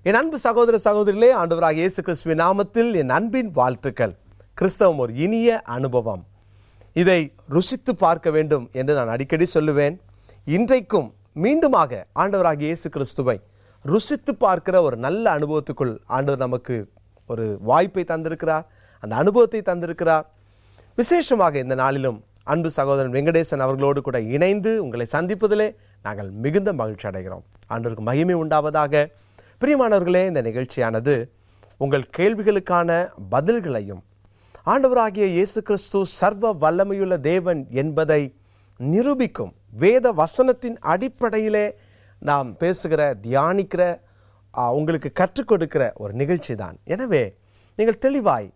என் அன்பு சகோதர சகோதரிகளே, ஆண்டவராகிய இயேசு கிறிஸ்துவின் நாமத்தில் என் அன்பின் வாழ்த்துக்கள். கிறிஸ்தவம் ஒரு இனிய அனுபவம். இதை ருசித்து பார்க்க வேண்டும் என்று நான் அடிக்கடி சொல்லுவேன். இன்றைக்கும் மீண்டுமாக ஆண்டவராகிய இயேசு கிறிஸ்துவை ருசித்து பார்க்கிற ஒரு நல்ல அனுபவத்துக்குள் ஆண்டவர் நமக்கு ஒரு வாய்ப்பை தந்திருக்கிறார், அந்த அனுபவத்தை தந்திருக்கிறார். விசேஷமாக இந்த நாளிலும் அன்பு சகோதரன் வெங்கடேசன் அவர்களோடு கூட இணைந்து உங்களை சந்திப்பதிலே நாங்கள் மிகுந்த மகிழ்ச்சி அடைகிறோம். ஆண்டவருக்கு மகிமை உண்டாவதாக. பிரியமானவர்களே, இந்த நிகழ்ச்சியானது உங்கள் கேள்விகளுக்கான பதில்களையும் ஆண்டவராகிய இயேசு கிறிஸ்து சர்வ வல்லமையுள்ள தேவன் என்பதை நிரூபிக்கும் வேத வசனத்தின் அடிப்படையிலே நாம் பேசுகிற, தியானிக்கிற, உங்களுக்கு கற்றுக் கொடுக்கிற ஒரு நிகழ்ச்சி தான். எனவே நீங்கள் தெளிவாய்,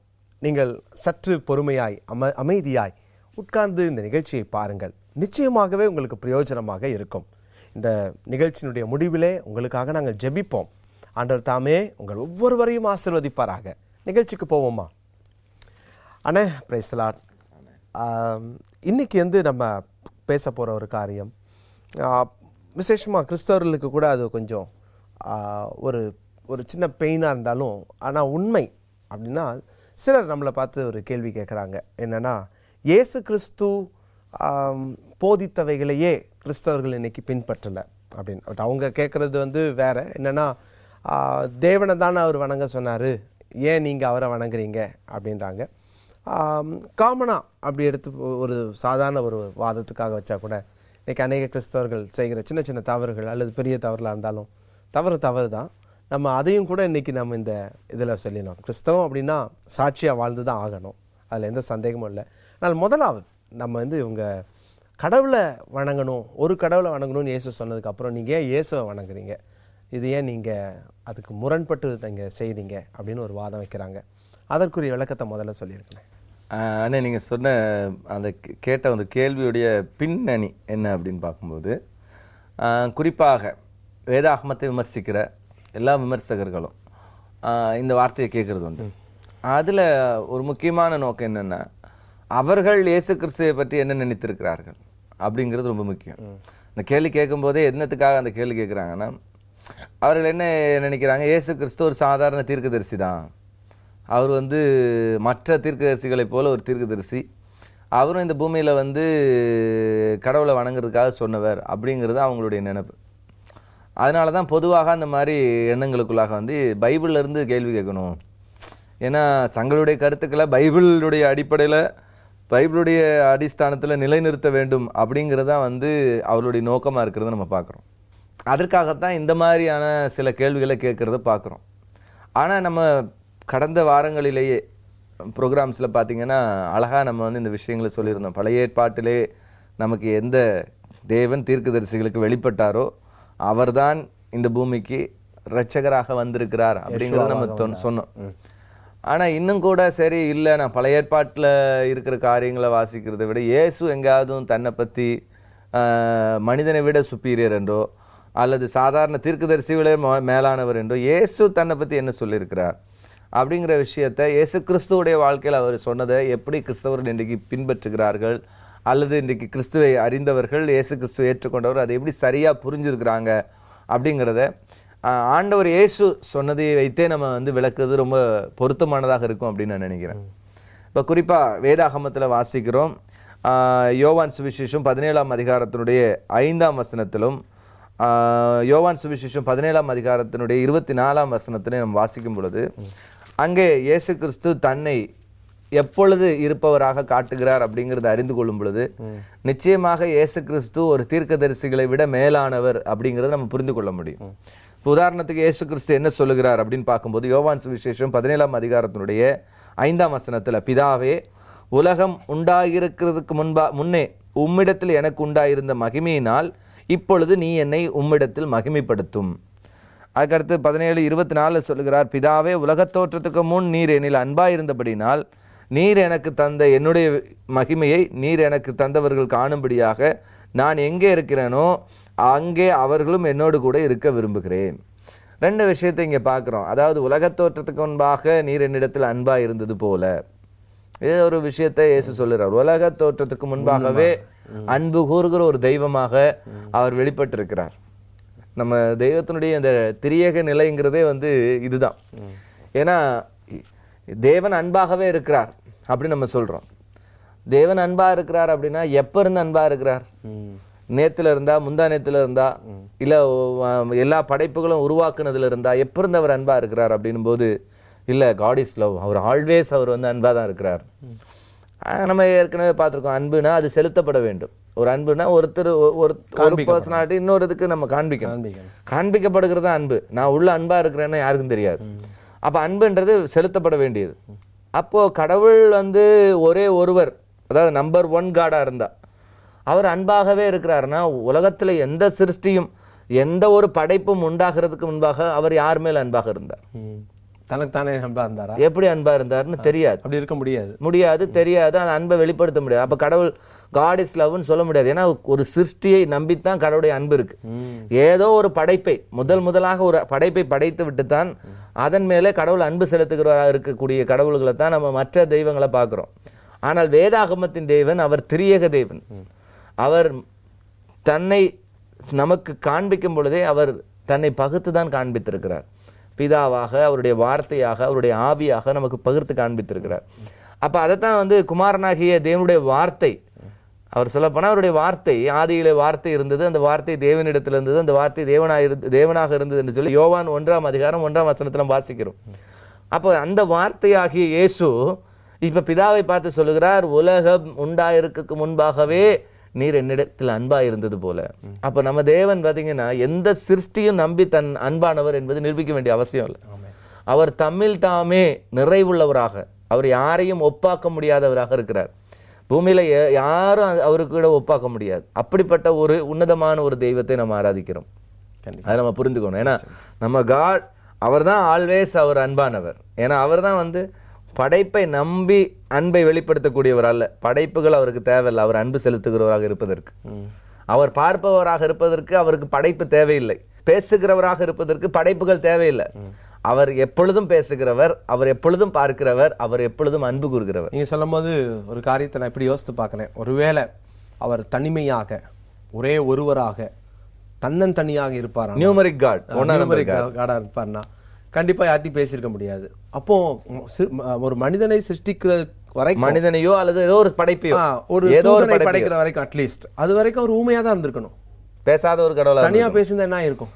நீங்கள் சற்று பொறுமையாய், அமைதியாய் உட்கார்ந்து இந்த நிகழ்ச்சியை பாருங்கள். நிச்சயமாகவே உங்களுக்கு பிரயோஜனமாக இருக்கும். இந்த நிகழ்ச்சியினுடைய முடிவிலே உங்களுக்காக நாங்கள் ஜெபிப்போம். ஆண்டவர் தாமே உங்கள் ஒவ்வொருவரையும் ஆசீர்வதிப்பாராக. நிகழ்ச்சிக்கு போவோமா? அண்ணே, பிரைஸ் தி லார்ட். இன்னைக்கு நம்ம பேச போகிற ஒரு காரியம் விசேஷமாக கிறிஸ்தவர்களுக்கு கூட அது கொஞ்சம் ஒரு ஒரு சின்ன பெயினாக இருந்தாலும், ஆனால் உண்மை அப்படின்னா, சிலர் நம்மளை பார்த்து ஒரு கேள்வி கேட்குறாங்க. என்னென்னா, இயேசு கிறிஸ்து போதித்தவைகளையே கிறிஸ்தவர்கள் இன்னைக்கு பின்பற்றலை அப்படின்னு. பட் அவங்க கேட்குறது வேறு. என்னென்னா, தேவனை தானே அவர் வணங்க சொன்னார், ஏன் நீங்கள் அவரை வணங்குறீங்க அப்படின்றாங்க. காமனாக அப்படி எடுத்து ஒரு சாதாரண ஒரு வாதத்துக்காக வச்சா கூட இன்றைக்கி அநேக கிறிஸ்தவர்கள் செய்கிற சின்ன சின்ன தவறுகள் அல்லது பெரிய தவறுலாம் இருந்தாலும் தவறு தான். நம்ம அதையும் கூட இன்றைக்கி நம்ம இந்த இதில் சொல்லிடணும். கிறிஸ்தவம் அப்படின்னா சாட்சியாக வாழ்ந்து தான் ஆகணும், அதில் எந்த சந்தேகமும் இல்லை. ஆனால் முதலாவது நம்ம இவங்க கடவுளை வணங்கணும், ஒரு கடவுளை வணங்கணும்னு இயேசு சொன்னதுக்கப்புறம் நீங்கள் ஏன் இயேசுவை வணங்குறீங்க, இது ஏன் நீங்கள் அதுக்கு முரண்பட்டு நீங்கள் செய்கிறீங்க அப்படின்னு ஒரு வாதம் வைக்கிறாங்க. அதற்குரிய விளக்கத்தை முதல்ல சொல்லியிருக்கேன். அண்ணே, நீங்கள் சொன்ன அந்த கேட்ட அந்த கேள்வியுடைய பின்னணி என்ன அப்படின்னு பார்க்கும்போது, குறிப்பாக வேதாகமத்தை விமர்சிக்கிற எல்லா விமர்சகர்களும் இந்த வார்த்தையை கேட்குறது உண்டு. அதில் ஒரு முக்கியமான நோக்கம் என்னென்னா, அவர்கள் இயேசு கிறிஸ்துவை பற்றி என்ன நினைத்திருக்கிறார்கள் அப்படிங்கிறது ரொம்ப முக்கியம். இந்த கேள்வி கேட்கும்போதே என்னத்துக்காக அந்த கேள்வி கேட்குறாங்கன்னா, அவர்கள் என்ன நினைக்கிறாங்க, இயேசு கிறிஸ்து ஒரு சாதாரண தீர்க்கதரிசி தான், அவர் மற்ற தீர்க்கதரிசிகளைப் போல ஒரு தீர்க்கதரிசி, அவரும் இந்த பூமியில் கடவுளை வணங்குறதுக்காக சொன்னவர் அப்படிங்கிறது அவங்களுடைய நினைப்பு. அதனால தான் பொதுவாக அந்த மாதிரி எண்ணங்களுக்குள்ளாக பைபிள்லேருந்து கேள்வி கேட்கணும். ஏன்னா தங்களுடைய கருத்துக்களை பைபிளுடைய அடிப்படையில், பைபிளுடைய அடிஸ்தானத்தில் நிலைநிறுத்த வேண்டும் அப்படிங்கிறதான் அவருடைய நோக்கமாக இருக்கிறத நம்ம பார்க்குறோம். அதற்காகத்தான் இந்த மாதிரியான சில கேள்விகளை கேட்குறத பார்க்குறோம். ஆனால் நம்ம கடந்த வாரங்களிலேயே ப்ரோக்ராம்ஸில் பார்த்திங்கன்னா அழகாக நம்ம இந்த விஷயங்களை சொல்லியிருந்தோம். பழைய ஏற்பாட்டிலே நமக்கு எந்த தேவன் தீர்க்கதரிசிகளுக்கு வெளிப்பட்டாரோ அவர்தான் இந்த பூமிக்கு இரட்சகராக வந்திருக்கிறார் அப்படிங்கிறத நம்ம சொன்னோம். ஆனால் இன்னும் கூட சரி இல்லை, நான் பழைய ஏற்பாட்டில் இருக்கிற காரியங்களை வாசிக்கிறதை விட இயேசு எங்கேயாவது தன்னை பற்றி மனிதனை விட சுப்பீரியர் என்றோ அல்லது சாதாரண தீர்க்கதரிசிகளே மேலானவர் என்றோ இயேசு தன்னை பற்றி என்ன சொல்லியிருக்கிறார் அப்படிங்கிற விஷயத்தை, இயேசு கிறிஸ்துவோடைய வாழ்க்கையில் அவர் சொன்னதை எப்படி கிறிஸ்தவர்கள் இன்றைக்கு பின்பற்றுகிறார்கள், அல்லது இன்றைக்கு கிறிஸ்துவை அறிந்தவர்கள், இயேசு கிறிஸ்துவை ஏற்றுக்கொண்டவர் அதை எப்படி சரியாக புரிஞ்சிருக்கிறாங்க அப்படிங்கிறத ஆண்டவர் இயேசு சொன்னதை வைத்தே நம்ம விளக்குறது ரொம்ப பொருத்தமானதாக இருக்கும் அப்படின்னு நான் நினைக்கிறேன். இப்போ குறிப்பாக வேதாகமத்தில் வாசிக்கிறோம். யோவான் சுவிசேஷம் 17ஆம் அதிகாரத்தினுடைய 5ஆம் வசனத்திலும் யோவான் சுவிசேஷம் 17ஆம் அதிகாரத்தினுடைய 24ஆம் வசனத்திலே நம்ம வாசிக்கும் பொழுது, அங்கே இயேசு கிறிஸ்து தன்னை எப்பொழுது இருப்பவராக காட்டுகிறார் அப்படிங்கிறத அறிந்து கொள்ளும் பொழுது நிச்சயமாக இயேசு கிறிஸ்து ஒரு தீர்க்கதரிசிகளை விட மேலானவர் அப்படிங்கிறத நம்ம புரிந்து கொள்ள முடியும். இப்போ உதாரணத்துக்கு இயேசு கிறிஸ்து என்ன சொல்லுகிறார் அப்படின்னு பார்க்கும்போது, யோவான் சுவிசேஷம் 17ஆம் அதிகாரத்தினுடைய 5ஆம் வசனத்தில், பிதாவே, உலகம் உண்டாகிருக்கிறதுக்கு முன்னே உம்மிடத்தில் எனக்கு உண்டாயிருந்த மகிமையினால் இப்பொழுது நீ என்னை உம்மிடத்தில் மகிமைப்படுத்தும். அதுக்கடுத்து 17:24 சொல்லுகிறார், பிதாவே, உலகத் தோற்றத்துக்கு முன் நீர் என்னில் அன்பாயிருந்தபடினால் நீர் எனக்கு தந்த என்னுடைய மகிமையை நீர் எனக்கு தந்தவர்கள் காணும்படியாக நான் எங்கே இருக்கிறேனோ அங்கே அவர்களும் என்னோடு கூட இருக்க விரும்புகிறேன். ரெண்டு விஷயத்தை இங்கே பார்க்குறோம். அதாவது உலகத் தோற்றத்துக்கு முன்பாக நீர் என்னிடத்தில் அன்பாக இருந்தது போல, இது ஒரு விஷயத்தை இயேசு சொல்லுறார். உலக தோற்றத்துக்கு முன்பாகவே அன்பு கூறுகிற ஒரு தெய்வமாக அவர் வெளிப்பட்டிருக்கிறார். நம்ம தெய்வத்தினுடைய அந்த திரியேக நிலைங்கிறதே வந்து இதுதான். ஏன்னா தேவன் அன்பாகவே இருக்கிறார் அப்படின்னு நம்ம சொல்கிறோம். தேவன் அன்பாக இருக்கிறார் அப்படின்னா எப்போ இருந்து அன்பாக இருக்கிறார்? நேத்துல இருந்தா, முந்தா நேத்துல இருந்தா, இல்லை எல்லா படைப்புகளும் உருவாக்குனதுல இருந்தா, எப்போ இருந்து அவர் அன்பாக இருக்கிறார் அப்படின்னும் போது, இல்லை, காட் இஸ் லவ், அவர் ஆல்வேஸ் அவர் வந்து அன்பாக தான் இருக்கிறார். நம்ம ஏற்கனவே பார்த்துருக்கோம், அன்புனா அது செலுத்தப்பட வேண்டும். ஒரு அன்புனா ஒரு பர்சனாலிட்டி இன்னொரு இதுக்கு நம்ம காண்பிக்கப்படுகிறது தான் அன்பு. நான் உள்ள அன்பாக இருக்கிறேன்னு யாருக்கும் தெரியாது. அப்போ அன்புன்றது செலுத்தப்பட வேண்டியது. அப்போது கடவுள் வந்து ஒரே ஒருவர், அதாவது நம்பர் 1 காடாக இருந்தா அவர் அன்பாகவே இருக்கிறாருன்னா, உலகத்தில் எந்த சிருஷ்டியும் எந்த ஒரு படைப்பும் உண்டாகிறதுக்கு முன்பாக அவர் யார் மேல் அன்பாக இருந்தார்? தனக்குத்தானே அன்பா இருந்தாரா? எப்படி அன்பா இருந்தாருன்னு தெரியாது. அப்படி இருக்க முடியாது, தெரியாது. அந்த அன்பை வெளிப்படுத்த முடியாது. அப்போ கடவுள் காட் இஸ் லவ்னு சொல்ல முடியாது. ஏன்னா ஒரு சிருஷ்டியை நம்பித்தான் கடவுளுடைய அன்பு இருக்கு. ஏதோ ஒரு படைப்பை முதலாக ஒரு படைப்பை படைத்து விட்டுத்தான் அதன் மேலே கடவுள் அன்பு செலுத்துகிறவராக இருக்கக்கூடிய கடவுள்களை தான் நம்ம மற்ற தெய்வங்களை பார்க்குறோம். ஆனால் வேதாகமத்தின் தேவன் அவர் திரியேக தேவன். அவர் தன்னை நமக்கு காண்பிக்கும் பொழுதே அவர் தன்னை பகுத்து தான் காண்பித்திருக்கிறார். பிதாவாக, அவருடைய வார்த்தையாக, அவருடைய ஆவியாக நமக்கு பகிர்ந்து காண்பித்திருக்கிறார். அப்போ அதைத்தான் வந்து குமாரனாகிய தேவனுடைய வார்த்தை, அவர் சொல்லப்போனால் அவருடைய வார்த்தை, ஆதியிலே வார்த்தை இருந்தது, அந்த வார்த்தை தேவனிடத்தில் இருந்தது, அந்த வார்த்தை தேவனாக இருந்தது என்று சொல்லி யோவான் 1ஆம் அதிகாரம் 1ஆம் வசனத்தில் வாசிக்கிறோம். அப்போ அந்த வார்த்தையாகிய இயேசு இப்போ பிதாவை பார்த்து சொல்லுகிறார், உலகம் உண்டாயிருக்க முன்பாகவே நீர் என்னிடத்தில் அன்பாக இருந்தது போல. அப்போ நம்ம தேவன் பார்த்தீங்கன்னா எந்த சிருஷ்டியும் நம்பி தன் அன்பானவர் என்பது நிரூபிக்க வேண்டிய அவசியம் இல்லை. அவர் தம்மில் தாமே நிறைவுள்ளவராக, அவர் யாரையும் ஒப்பாக்க முடியாதவராக இருக்கிறார். பூமியில் யாரும் அவருக்கு கூட ஒப்பாக்க முடியாது. அப்படிப்பட்ட ஒரு உன்னதமான ஒரு தெய்வத்தை நம்ம ஆராதிக்கிறோம். அதை நம்ம புரிந்துக்கணும். ஏன்னா நம்ம காட் அவர் தான் ஆல்வேஸ் அவர் அன்பானவர். ஏன்னா அவர் தான் வந்து படைப்பை நம்பி அன்பை வெளிப்படுத்தக்கூடியவர் அல்ல. படைப்புகள் அவருக்கு தேவையில்லை, அவர் அன்பு செலுத்துகிறவராக இருப்பதற்கு. அவர் பார்ப்பவராக இருப்பதற்கு அவருக்கு படைப்பு தேவையில்லை. பேசுகிறவராக இருப்பதற்கு படைப்புகள் தேவையில்லை. அவர் எப்பொழுதும் பேசுகிறவர், அவர் எப்பொழுதும் பார்க்கிறவர், அவர் எப்பொழுதும் அன்பு கூறுகிறவர். நீங்கள் சொல்லும் போது ஒரு காரியத்தை நான் இப்படி யோசித்து பார்க்குறேன். ஒருவேளை அவர் தனிமையாக ஒரே ஒருவராக தன்னந்தனியாக இருப்பார், நியூமரிக் காட், காடாக இருப்பார்னா கண்டிப்பாக யார்ட்டையும் பேசியிருக்க முடியாது. அப்போ ஒரு மனிதனை சிருஷ்டிக்கிற வரைக்கும், மனிதனையோ அல்லது ஏதோ ஒரு படைப்பையோ, ஒரு ஏதோ படைக்கிற வரைக்கும் அட்லீஸ்ட் அது வரைக்கும் அவர் ஊமையாக தான் இருந்திருக்கணும். பேசாத ஒரு கடவுள் தனியாக பேசியிருந்தா என்ன இருக்கும்?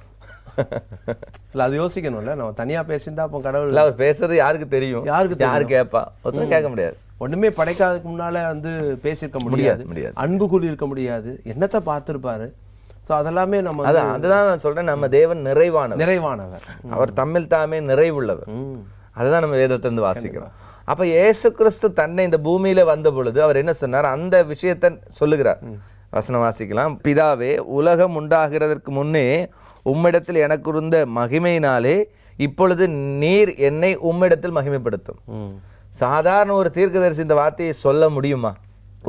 இல்லை, அது யோசிக்கணும்ல. நம்ம தனியாக பேசியிருந்தா அப்போ கடவுள் அவர் பேசுறது யாருக்கு தெரியும்? யாரு கேட்பா? ஒருத்தரும் கேட்க முடியாது. ஒண்ணுமே படைக்காததுக்கு முன்னால வந்து பேசியிருக்க முடியாது, அன்பு கூறி இருக்க முடியாது, என்னத்தை பார்த்துருப்பாரு. ஸோ அதெல்லாமே நம்ம அதுதான் நான் சொல்றேன், நம்ம தேவன் நிறைவானவர், அவர் தம்மில் தாமே நிறைவுள்ளவர். அதுதான் நம்ம வேதத்திலிருந்து வாசிக்கிறோம். அப்ப இயேசு கிறிஸ்து தன்னை இந்த பூமியில வந்த பொழுது அவர் என்ன சொன்னார்? அந்த விஷயத்தை சொல்லுகிறார். வசனம் வாசிக்கலாம். பிதாவே, உலகம் உண்டாகிறதற்கு முன்னே உம்மிடத்தில் எனக்கு இருந்த மகிமையினாலே இப்பொழுது நீர் என்னை உம்மிடத்தில் மகிமைப்படுத்தும். சாதாரண ஒரு தீர்க்கதரிசி இந்த வார்த்தையை சொல்ல முடியுமா?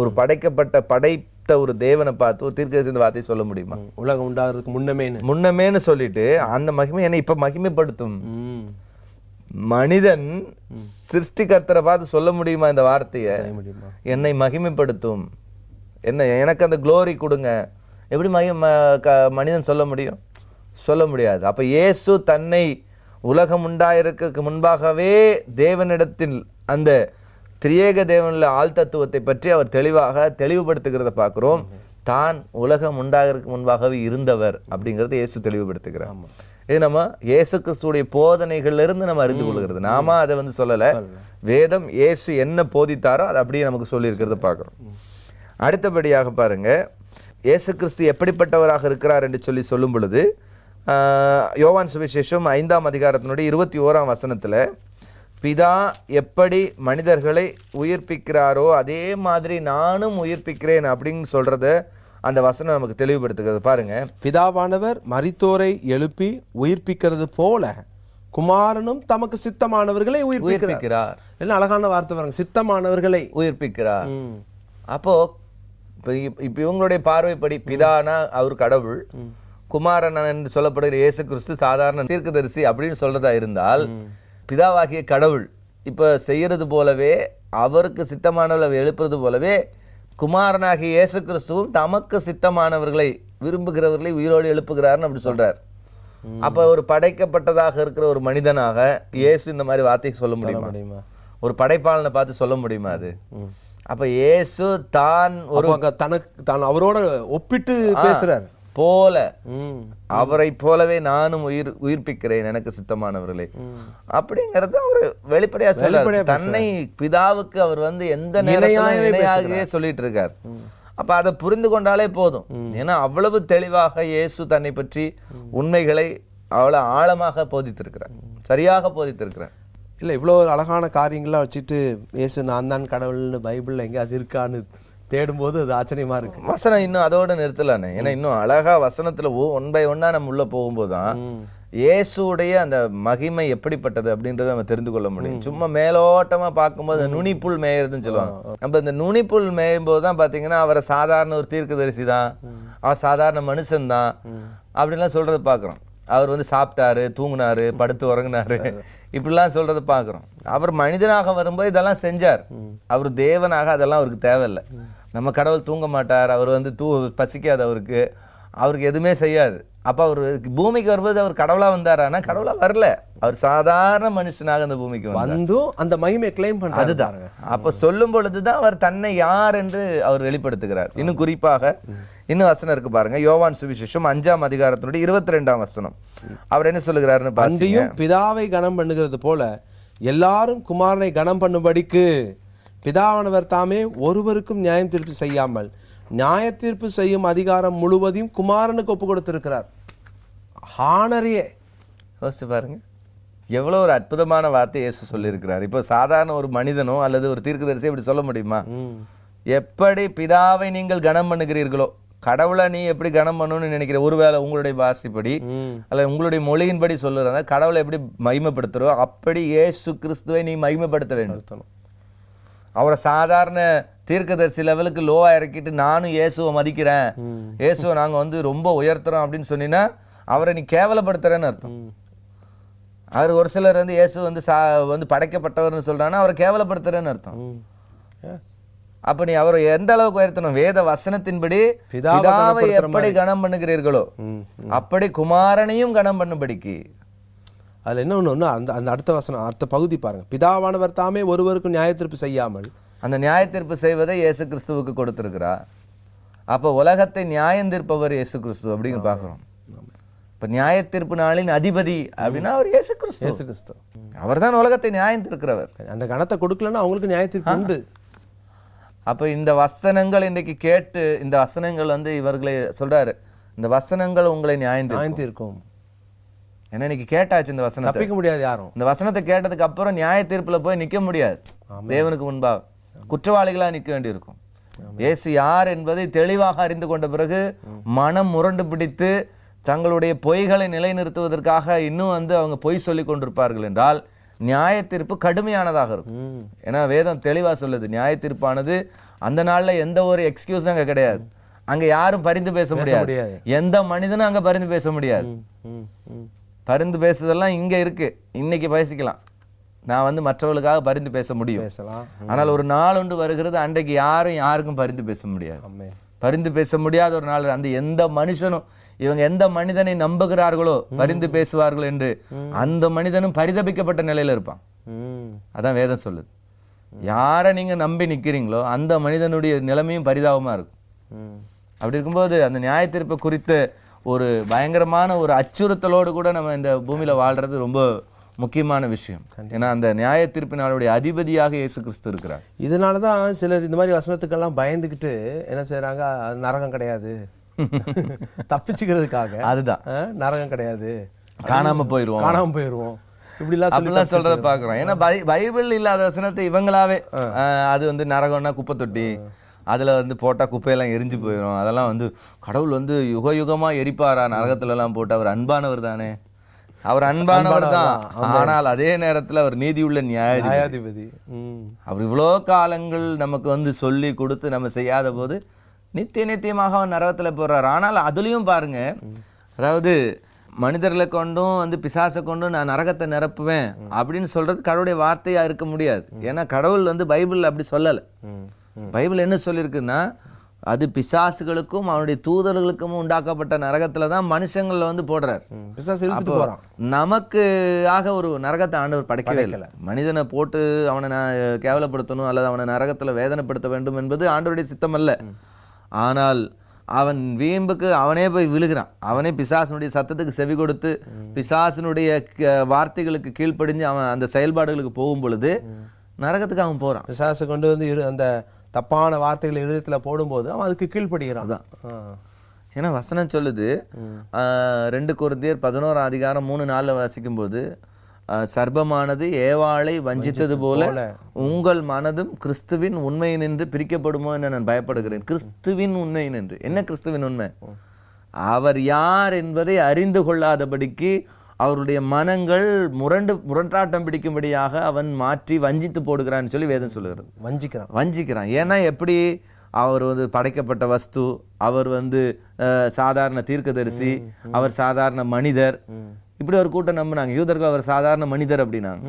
ஒரு படைத்த ஒரு தேவனை பார்த்து ஒரு தீர்க்கதரிசி இந்த வார்த்தையை சொல்ல முடியுமா? உலகம் உண்டாகிறதுக்கு முன்னமேன்னு சொல்லிட்டு அந்த மகிமை என்னை இப்ப மகிமைப்படுத்தும். மனிதன் சிருஷ்டிகர்த்தரை பார்த்து சொல்ல முடியுமா இந்த வார்த்தையை? என்னை மகிமைப்படுத்தும், எனக்கு அந்த குளோரி கொடுங்க. எப்படி மனிதன் சொல்ல முடியும்? சொல்ல முடியாது. அப்ப இயேசு தன்னை உலகம் உண்டாயிருக்க முன்பாகவே தேவனிடத்தில் அந்த திரியேக தேவனில் ஆழ்தத்துவத்தை பற்றி அவர் தெளிவுபடுத்துகிறத பார்க்கிறோம். தான் உலகம் உண்டாகிறதுக்கு முன்பாகவே இருந்தவர் அப்படிங்கிறத இயேசு தெளிவுபடுத்துகிறார். இது நம்ம இயேசு கிறிஸ்துடைய போதனைகள்ல இருந்து நம்ம அறிந்து கொள்கிறது. நாம அதை வந்து சொல்லல, வேதம் இயேசு என்ன போதித்தாரோ அதை அப்படியே நமக்கு சொல்லி இருக்கிறத பார்க்கிறோம். அடுத்தபடியாக பாருங்க, இயேசு கிறிஸ்து எப்படிப்பட்டவராக இருக்கிறார் என்று சொல்லும் பொழுது யோவான் சுவிசேஷம் 5ஆம் அதிகாரத்தினுடைய 21ஆம் வசனத்துல, பிதா எப்படி மனிதர்களை உயிர்ப்பிக்கிறாரோ அதே மாதிரி நானும் உயிர்ப்பிக்கிறேன் அப்படின்னு சொல்றத அந்த வசனம் நமக்கு தெளிவுபடுத்துகிறது. பாருங்க, பிதாவானவர் மரித்தோரை எழுப்பி உயிர்ப்பிக்கிறது போல குமாரனும் தமக்கு சித்தமானவர்களை உயிர்ப்பிக்கிறார். என்ன அழகான வார்த்தை பாருங்க, சித்தமானவர்களை உயிர்ப்பிக்கிறார். அப்போ இப்ப இவங்களுடைய பார்வைப்படி பிதானா அவர் கடவுள், குமாரன் என்று சொல்லப்படுகிற இயேசு கிறிஸ்து சாதாரண தீர்க்கதரிசி அப்படின்னு சொல்றதா இருந்தால், பிதாவாகிய கடவுள் இப்ப செய்யறது போலவே, அவருக்கு சித்தமானவர்களை எழுப்புறது போலவே, குமாரனாகிய இயேசு கிறிஸ்துவும் தமக்கு சித்தமானவர்களை விரும்புகிறவர்களை உயிரோடு எழுப்புகிறார்னு அப்படி சொல்றார். அப்ப ஒரு படைக்கப்பட்டதாக இருக்கிற ஒரு மனிதனாக இயேசு இந்த மாதிரி வார்த்தையை சொல்ல முடியுமா? ஒரு படைப்பாளனை பார்த்து சொல்ல முடியுமா அது? அப்ப இயேசு தான் ஒரு தான் அவரோட ஒப்பிட்டு பேசுறார் போல, அவரை போலவே நானும் உயிர்ப்பிக்கிறேன் எனக்கு சித்தமானவர்களே அப்படிங்கறது அவரு வெளிப்படையா சொல்றாரு. தன்னை பிதாவுக்கு அவர் வந்து எந்த நேரத்திலும் இணையாகவே சொல்லிட்டு இருக்கார். அப்ப அதை புரிந்து கொண்டாலே போதும். ஏன்னா அவ்வளவு தெளிவாக இயேசு தன்னை பற்றி உண்மைகளை அவ்வளவு ஆழமாக போதித்திருக்கிறார், சரியாக போதித்திருக்கிறார். இல்லை, இவ்வளோ ஒரு அழகான காரியங்களாக வச்சுட்டு இயேசு நான் தான் கடவுள்னு பைபிளில் எங்கே அது இருக்கான்னு தேடும்போது அது ஆச்சரியமா இருக்கு. வசனம் இன்னும் அதோட நிறுத்தலானே. ஏன்னா இன்னும் அழகா வசனத்துல ஒன் பை ஒன்னா நம்ம உள்ள போகும்போது தான் இயேசுடைய அந்த மகிமை எப்படிப்பட்டது அப்படின்றத நம்ம தெரிந்து கொள்ள முடியும். சும்மா மேலோட்டமா பார்க்கும்போது நுனிப்புல் மேயறதுன்னு சொல்லுவாங்க. நம்ம இந்த நுனிப்புல் மேயும் போது தான் பாத்தீங்கன்னா அவரை சாதாரண ஒரு தீர்க்கதரிசி தான், அவர் சாதாரண மனுஷன் தான் அப்படின்லாம் சொல்றது பாக்குறோம். அவர் வந்து சாப்பிட்டாரு, தூங்கினாரு, படுத்து உறங்கினாரு, இப்படிலாம் சொல்றதை பார்க்குறோம். அவர் மனிதனாக வரும்போது இதெல்லாம் செஞ்சார். அவர் தேவனாக அதெல்லாம் அவருக்கு தேவையில்லை. நம்ம கடவுள் தூங்க மாட்டார், அவர் வந்து பசிக்காது, அவருக்கு எதுவுமே செய்யாது. அப்போ அவர் பூமிக்கு வரும்போது அவர் கடவுளா வந்தார். ஆனால் கடவுளா வரல, அவர் சாதாரண மனுஷனாக அந்த பூமிக்கு வந்து அந்த மகிமை கிளைம் பண்றாரு. அதுதான் அப்போ சொல்லும் பொழுதுதான் அவர் தன்னை யார் என்று அவர் வெளிப்படுத்துகிறார். இன்னும் குறிப்பாக இன்னும் வசனம் இருக்கு பாருங்க, யோவான் சுவிசேஷம் 5ஆம் அதிகாரத்தினுடைய 22ஆம் வசனம். அவர் என்ன சொல்லுகிறாருன்னு பாருங்க, பிதாவை கனம் பண்ணுகிறது போல எல்லாரும் குமாரனை கனம் பண்ணும்படிக்கு பிதாவானவர் தாமே ஒருவருக்கும் நியாயம் தீர்ப்பு செய்யாமல் நியாய தீர்ப்பு செய்யும் அதிகாரம் முழுவதையும் குமாரனுக்கு ஒப்பு கொடுத்திருக்கிறார். ஹானரியே யோசிச்சு பாருங்க, எவ்வளவு ஒரு அற்புதமான வார்த்தை இயேசு சொல்லியிருக்கிறார். இப்போ சாதாரண ஒரு மனிதனோ அல்லது ஒரு தீர்க்கதரிசி இப்படி சொல்ல முடியுமா? எப்படி பிதாவை நீங்கள் கனம் பண்ணுகிறீர்களோ, கடவுளை நீ எப்படி கனம் பண்ணணும்னு நினைக்கிற, ஒருவேளை உங்களுடைய பாஷைப்படி அல்ல உங்களுடைய மொழியின்படி சொல்லுறதா கடவுளை எப்படி மகிமைப்படுத்துறோ அப்படி இயேசு கிறிஸ்துவை நீ மகிமைப்படுத்த வேண்டும். அவரை சாதாரண தீர்க்கதரிசி லெவலுக்கு லோவா இறக்கிட்டு நானும் இயேசுவை மதிக்கிறேன், இயேசுவை நாங்க வந்து ரொம்ப உயர்த்துறோம் அப்படின்னு சொன்னீங்கன்னா அவரை நீ கேவலப்படுத்துறேன்னு அர்த்தம். அவர் ஒரு சிலர் வந்து இயேசு வந்து வந்து படைக்கப்பட்டவர்னு சொல்றாங்கன்னா அவரை கேவலப்படுத்துறேன்னு அர்த்தம். அப்ப நீ அவரை எந்த அளவுக்கு உயர்த்தணும்? வேத வசனத்தின்படி பிதாவை எப்படி கனம் பண்ணுகிறீர்களோ அப்படி குமாரனையும் கனம் பண்ணும்படிக்கு. அதுல என்ன ஒண்ணு அந்த அடுத்த வசனம், அடுத்த பகுதி பாருங்க, பிதாவானவர் தாமே ஒருவருக்கும் நியாய தீர்ப்பு செய்யாமல், அந்த நியாய தீர்ப்பு செய்வதை இயேசு கிறிஸ்துவுக்கு கொடுத்திருக்கிறார். அப்ப உலகத்தை நியாயம் தீர்ப்பவர் இயேசு கிறிஸ்து அப்படிங்க பாக்குறோம். இப்ப நியாய தீர்ப்பு நாளின் அதிபதி அப்படின்னா அவர் இயேசு கிறிஸ்து. அவர் தான் உலகத்தை நியாயம் தீர்க்கிறவர். அந்த கணத்தை கொடுக்கலன்னா அவங்களுக்கு நியாய தீர்ப்பு உண்டு. அப்ப இந்த வசனங்கள் இன்றைக்கு கேட்டு, இந்த வசனங்கள் வந்து இவர்களை சொல்றாரு, இந்த வசனங்கள் உங்களை நியாயம் தீர்க்கும். ஏன்னா இன்னைக்கு கேட்டாச்சு இந்த வசனத்தை, தப்பிக்க முடியாது யாரும். இந்த வசனத்தை கேட்டதுக்கு அப்புறம் நியாய தீர்ப்புல போய் நிக்க முடியாது. தேவனுக்கு முன்பாக குற்றவாளிகளா நிக்க வேண்டியிருக்கும். இயேசு யார் என்பதை தெளிவாக அறிந்து கொண்ட பிறகு மனம் முரண்டு பிடித்து தங்களுடைய பொய்களை நிலைநிறுத்துவதற்காக இன்னும் வந்து அவங்க பொய் சொல்லி கொண்டிருப்பார்கள் என்றால் நியாய தீர்ப்பு கடுமையானதாக இருக்கும். ஏன்னா வேதம் தெளிவா சொல்லுது, நியாய தீர்ப்பானது அந்த நாள்ல எந்த ஒரு எக்ஸ்கியூஸும் அங்க கிடையாது. அங்க யாரும் பரிந்து பேச முடியாது, எந்த மனிதனும் அங்க பரிந்து பேச முடியாது. பரிந்து பேசுறதெல்லாம் இங்க இருக்கு, இன்னைக்கு பேசிக்கலாம். நான் வந்து மற்றவர்களுக்காக பரிந்து பேச முடியும், ஆனால் ஒரு நாள் ஒன்று வருகிறது அன்றைக்கு யாருக்கும் பரிந்து பேச முடியாது. பரிந்து பேச முடியாத ஒரு நாள், அந்த எந்த மனுஷனும் இவங்க எந்த மனிதனை நம்புகிறார்களோ பரிந்து பேசுவார்கள் என்று அந்த மனிதனும் பரிதபிக்கப்பட்ட நிலையில இருப்பான். அதான் வேதம் சொல்லுது. யாரை நீங்க நம்பி நிக்கிறீங்களோ அந்த மனிதனுடைய நிலைமையும் பரிதாபமா இருக்கும். அப்படி இருக்கும்போது அந்த நியாய தீர்ப்பை குறித்த ஒரு பயங்கரமான ஒரு அச்சுறுத்தலோடு கூட நம்ம இந்த பூமியில வாழ்றது ரொம்ப முக்கியமான விஷயம். ஏன்னா அந்த நியாய தீர்ப்பினாலுடைய அதிபதியாக இயேசு கிறிஸ்து இருக்கிறார். இதனாலதான் சிலர் இந்த மாதிரி வசனத்துக்கெல்லாம் பயந்துகிட்டு என்ன செய்யறாங்க, நரகம் கிடையாது தப்பிச்சுக்கிறதுக்காக, அதுதான் நரகம் கிடையாது, காணாம போயிருவோம் இப்படிலாம் சொல்றத பாக்குறோம். ஏன்னா பைபிள் இல்லாத வசனத்தை இவங்களாவே அது வந்து நரகம்னா குப்பை தொட்டி, அதுல வந்து போட்டா குப்பையெல்லாம் எரிஞ்சு போயிடும், அதெல்லாம் வந்து கடவுள் வந்து யுக யுகமா எரிப்பாரா நரகத்துல எல்லாம் போட்டு, அவர் அன்பானவர் தானே, அவர் அன்பானவர் தான், ஆனால் அதே நேரத்துல அவர் நீதியுள்ள நியாயாதிபதி. அவர் இவ்வளோ காலங்கள் நமக்கு வந்து சொல்லி கொடுத்து நம்ம செய்யாத போது நித்தியமாக அவன் நரகத்துல போடுறாரு. ஆனால் அதுலயும் பாருங்க, அதாவது மனிதர்களை கொண்டும் வந்து பிசாசை கொண்டும் நான் நரகத்தை நிரப்புவேன் அப்படின்னு சொல்றது கடவுளுடைய வார்த்தையா இருக்க முடியாது. ஏன்னா கடவுள் வந்து பைபிள் அப்படி சொல்லலை. பைபிள் என்ன சொல்லியிருக்குன்னா, அது பிசாசுகளுக்கும் அவனுடைய தூதர்களுக்கும் உண்டாக்கப்பட்ட நரகத்துல தான் மனுஷங்களை வந்து போடுறார். பிசாசு இழுத்துட்டு போறான். நமக்கு ஆக ஒரு நரகத்தை ஆண்டவர் படைக்கவே இல்லை. மனிதனை போட்டு அவனை கேவலப்படுத்தணும் அல்லது அவனை நரகத்துல வேதனைப்படுத்த வேண்டும் என்பது ஆண்டவருடைய சித்தம் அல்ல. ஆனால் அவன் வீம்புக்கு அவனே போய் விழுகிறான். அவனே பிசாசனுடைய சத்தத்துக்கு செவி கொடுத்து பிசாசனுடைய வார்த்தைகளுக்கு கீழ்ப்படிஞ்சு அவன் அந்த செயல்பாடுகளுக்கு போகும் பொழுது நரகத்துக்கு அவன் போறான். பிசாசு கொண்டு வந்து அந்த தப்பான வார்த்தைகளை இருதயத்துல போடும்போது அவன் அதுக்கு கீழ்ப்படுகிறான். ஏன்னா வசனம் சொல்லுது 2 கொரிந்தியர் 11:3-4 வாசிக்கும் போது, சர்ப்பமானது ஏவாளை வஞ்சித்தது போல உங்கள் மனதும் கிறிஸ்துவின் உண்மை நின்று பிரிக்கப்படுமோ என நான் பயப்படுகிறேன். கிறிஸ்துவின் உண்மை நின்று என்ன? கிறிஸ்துவின் உண்மை அவர் யார் என்பதை அறிந்து கொள்ளாதபடிக்கு அவருடைய மனங்கள் முரண்டாட்டம் பிடிக்கும்படியாக அவன் மாற்றி வஞ்சித்து போடுகிறான்னு சொல்லி வேதம் சொல்லுகிறது. வஞ்சிக்கிறான். ஏன்னா எப்படி? அவர் வந்து படைக்கப்பட்ட வஸ்து, அவர் வந்து சாதாரண தீர்க்கதரிசி, அவர் சாதாரண மனிதர், இப்படி ஒரு கூட்டம் நம்பினாங்க. யூதர்கள் அவர் சாதாரண மனிதர் அப்படின்னாங்க.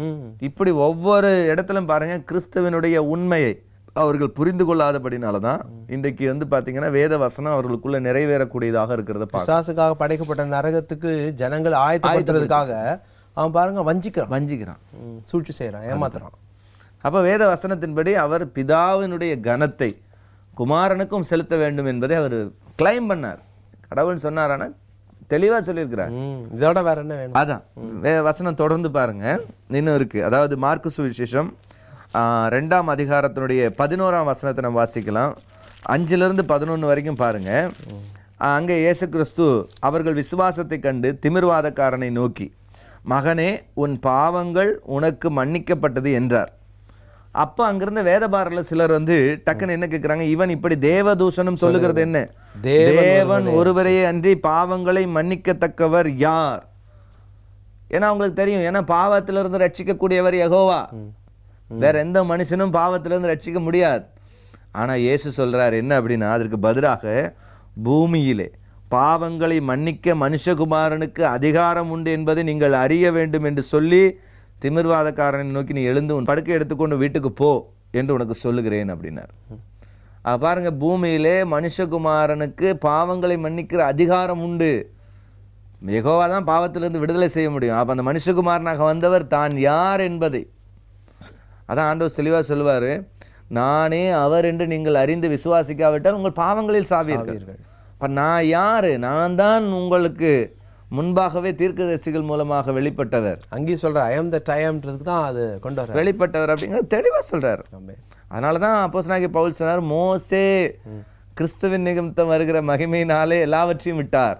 இப்படி ஒவ்வொரு இடத்திலும் பாருங்க, கிறிஸ்துவனுடைய உண்மையை அவர்கள் புரிந்து கொள்ளாதபடினாலதான் இன்றைக்கு வந்து பாத்தீங்கன்னா வேத வசனம் அவர்களுக்குள்ள நிறைவேறக்கூடியதாக இருக்கிறத. பிசாசுக்காக படைக்கப்பட்ட நரகத்துக்கு ஜனங்கள் ஆயத்தப்படுத்துறதுக்காக அவன் பாருங்க வஞ்சிக்கிறான், சூழ்ச்சி செய்யறான், ஏமாத்துறான். அப்ப வேத வசனத்தின்படி அவர் பிதாவினுடைய கனத்தை குமாரனுக்கும் செலுத்த வேண்டும் என்பதை அவர் கிளைம் பண்ணார். கடவுள் சொன்னாரான தெளிவா சொல்லியிருக்கிறார். இதோட வேற என்ன வேணும்? அதான் வசனம் தொடர்ந்து பாருங்க, இன்னும் இருக்கு. அதாவது மார்க்கு சுவிசேஷம் 2ஆம் அதிகாரத்தினுடைய 11ஆம் வசனத்தை நம்ம வாசிக்கலாம். 5-11 வரைக்கும் பாருங்க. அங்கே இயேசு கிறிஸ்து அவர்கள் விசுவாசத்தை கண்டு திமிர்வாதக்காரனை நோக்கி, மகனே உன் பாவங்கள் உனக்கு மன்னிக்கப்பட்டது என்றார். அப்ப அங்கிருந்த வேதபாரல சிலர் வந்து டக்குன்னு என்ன கேட்கிறாங்க, இவன் இப்படி தேவதூஷணம் சொல்லுகிறது என்ன? தேவன் ஒருவரையே அன்றி பாவங்களை மன்னிக்கத்தக்கவர் யார்? ஏன்னா அவங்களுக்கு தெரியும், ஏன்னா பாவத்திலிருந்து ரட்சிக்கக்கூடியவர் யெகோவா, வேற எந்த மனுஷனும் பாவத்திலிருந்து ரட்சிக்க முடியாது. ஆனா இயேசு சொல்றார் என்ன அப்படின்னா, அதற்கு பதிலாக பூமியிலே பாவங்களை மன்னிக்க மனுஷகுமாரனுக்கு அதிகாரம் உண்டு என்பதை நீங்கள் அறிய வேண்டும் என்று சொல்லி திமிர்வாதக்காரனை நோக்கி, நீ எழுந்து உன் படுக்கை எடுத்துக்கொண்டு வீட்டுக்கு போ என்று உனக்கு சொல்லுகிறேன் அப்படின்னார். பாருங்க, பூமியிலே மனுஷகுமாரனுக்கு பாவங்களை மன்னிக்கிற அதிகாரம் உண்டு. யெகோவா தான் பாவத்திலிருந்து விடுதலை செய்ய முடியும். அப்ப அந்த மனுஷகுமாரனாக வந்தவர் தான் யார் என்பதை அதான் ஆண்டவர் தெளிவா சொல்லுவாரு, நானே அவர் என்று நீங்கள் அறிந்து விசுவாசிக்காவிட்டால் உங்கள் பாவங்களில் சாவீர்கள். அப்ப நான் யாரு? நான் தான் உங்களுக்கு முன்பாகவே தீர்க்கதரிசிகள் மூலமாக வெளிப்பட்டவர். அங்கேயும் சொல்ற ஐ அம் தட் ஐ அம்ன்றதுக்கு தான் அது கொண்டு வர வெளிப்பட்டவர் அப்படிங்கிறது தெளிவா சொல்றாரு. அதனாலதான் அப்போஸ்தலனாகிய பவுல் சொன்னார், மோசே கிறிஸ்துவின் நிமித்தம் வருகிற மகிமையினாலே எல்லாவற்றையும் விட்டார்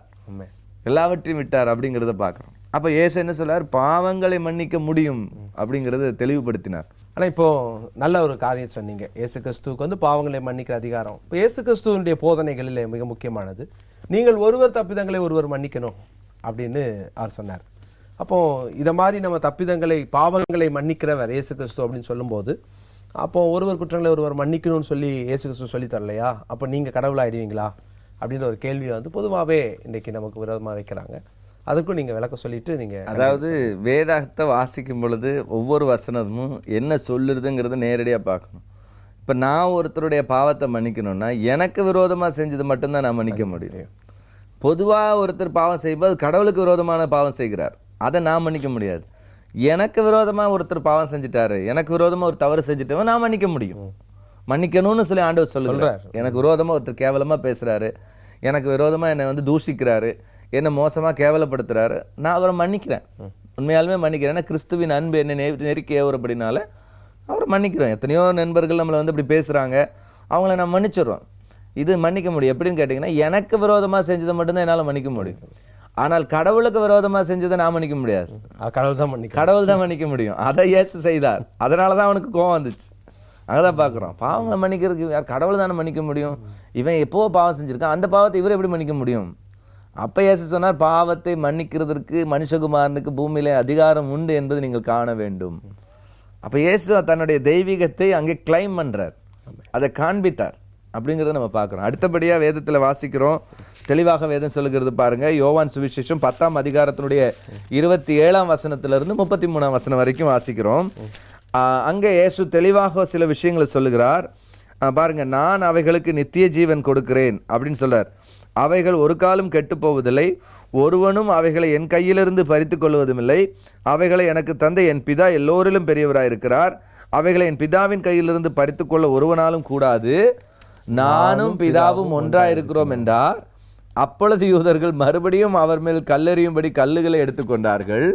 அப்படிங்கிறத பார்க்கிறோம். அப்ப இயேசு என்ன சொல்றார்? பாவங்களை மன்னிக்க முடியும் அப்படிங்கறத தெளிவுபடுத்தினார். ஆனா இப்போ நல்ல ஒரு காரியம் சொன்னீங்க, இயேசு கிறிஸ்துவுக்கு வந்து பாவங்களை மன்னிக்கிற அதிகாரம். இப்போ இயேசு கிறிஸ்துவனுடைய போதனைகளிலே மிக முக்கியமானது, நீங்கள் ஒருவர் தப்பிதங்களை ஒருவர் மன்னிக்கணும் அப்படின்னு அவர் சொன்னார். அப்போ இதை மாதிரி நம்ம தப்பிதங்களை பாவங்களை மன்னிக்கிறவர் இயேசு கிறிஸ்து அப்படின்னு சொல்லும்போது, அப்போ ஒருவர் குற்றங்களை ஒருவர் மன்னிக்கணும்னு சொல்லி இயேசு கிறிஸ்து சொல்லி தரலையா? அப்போ நீங்க கடவுளாயிடுவீங்களா அப்படின்ற ஒரு கேள்வியை வந்து பொதுவாகவே இன்னைக்கு நமக்கு விரோதமாக வைக்கிறாங்க. அதுக்கும் நீங்க விளக்க சொல்லிட்டு நீங்க, அதாவது வேதத்தை வாசிக்கும் பொழுது ஒவ்வொரு வசனமும் என்ன சொல்லுறதுங்கிறத நேரடியாக பார்க்கணும். இப்போ நான் ஒருத்தருடைய பாவத்தை மன்னிக்கணும்னா எனக்கு விரோதமாக செஞ்சது மட்டும்தான் நான் மன்னிக்க முடியும். பொதுவாக ஒருத்தர் பாவம் செய்யும்போது கடவுளுக்கு விரோதமான பாவம் செய்கிறார், அதை நான் மன்னிக்க முடியாது. எனக்கு விரோதமாக ஒருத்தர் பாவம் செஞ்சுட்டாரு, எனக்கு விரோதமாக ஒரு தவறு செஞ்சுட்டவன் நான் மன்னிக்க முடியும். மன்னிக்கணும்னு சொல்லி ஆண்டவர் சொல்லுறார். எனக்கு விரோதமாக ஒருத்தர் கேவலமாக பேசுறாரு, எனக்கு விரோதமாக என்னை வந்து தூஷிக்கிறாரு, என்ன மோசமாக கேவலப்படுத்துறாரு, நான் அவரை மன்னிக்கிறேன், உண்மையாலுமே மன்னிக்கிறேன். ஏன்னா கிறிஸ்துவின் அன்பு என்னை நெருக்கி ஏவுறபடினால அவரை மன்னிக்கிறோம். எத்தனையோ நண்பர்கள் நம்மளை வந்து இப்படி பேசுகிறாங்க, அவங்கள நான் மன்னிச்சிடுறோம். இது மன்னிக்க முடியும். எப்படின்னு கேட்டிங்கன்னா, எனக்கு விரோதமாக செஞ்சதை மட்டும்தான் என்னால் மன்னிக்க முடியும். ஆனால் கடவுளுக்கு விரோதமாக செஞ்சதை நான் மன்னிக்க முடியாது. கடவுள் தான் மன்னிக்க முடியும். அதை இயேசு செய்தார், அதனால தான் அவனுக்கு கோவம் வந்துச்சு. அங்கதான் பார்க்குறோம், பாவங்களை மன்னிக்கிறதுக்கு யார்? கடவுள் தானே மன்னிக்க முடியும். இவன் எப்போ பாவம் செஞ்சிருக்கான், அந்த பாவத்தை இவர் எப்படி மன்னிக்க முடியும்? அப்போ இயேசு சொன்னார், பாவத்தை மன்னிக்கிறதுக்கு மனுஷகுமாரனுக்கு பூமியிலே அதிகாரம் உண்டு என்பதை நீங்கள் காண வேண்டும். அப்போ இயேசு தன்னுடைய தெய்வீகத்தை அங்கே கிளைம் பண்றார், அதை காண்பித்தார் அப்படிங்கிறத நம்ம பார்க்குறோம். அடுத்தபடியாக வேதத்தில் வாசிக்கிறோம், தெளிவாக வேதம் சொல்லுகிறது பாருங்க. யோவான் சுவிசேஷம் 10ஆம் அதிகாரத்தினுடைய 27ஆம் வசனத்திலிருந்து 33ஆம் வசனம் வரைக்கும் வாசிக்கிறோம். அங்கே இயேசு தெளிவாக சில விஷயங்களை சொல்லுகிறார். பாருங்க, நான் அவைகளுக்கு நித்திய ஜீவன் கொடுக்கிறேன் அப்படின்னு சொல்றார். அவைகள் ஒரு காலம் கெட்டு போவதில்லை, ஒருவனும் அவைகளை என் கையிலிருந்து பறித்து கொள்வதும் இல்லை. அவைகளை எனக்கு தந்த என் பிதா எல்லோரிலும் பெரியவராயிருக்கிறார். அவைகளை என் பிதாவின் கையிலிருந்து பறித்து கொள்ள ஒருவனாலும் கூடாது. நானும் பிதாவும் ஒன்றாயிருக்கிறோம் என்றார். அப்பொழுது யூதர்கள் மறுபடியும் அவர் மேல் கல்லெறியும்படி கல்லுகளை எடுத்துக்கொண்டார்கள்.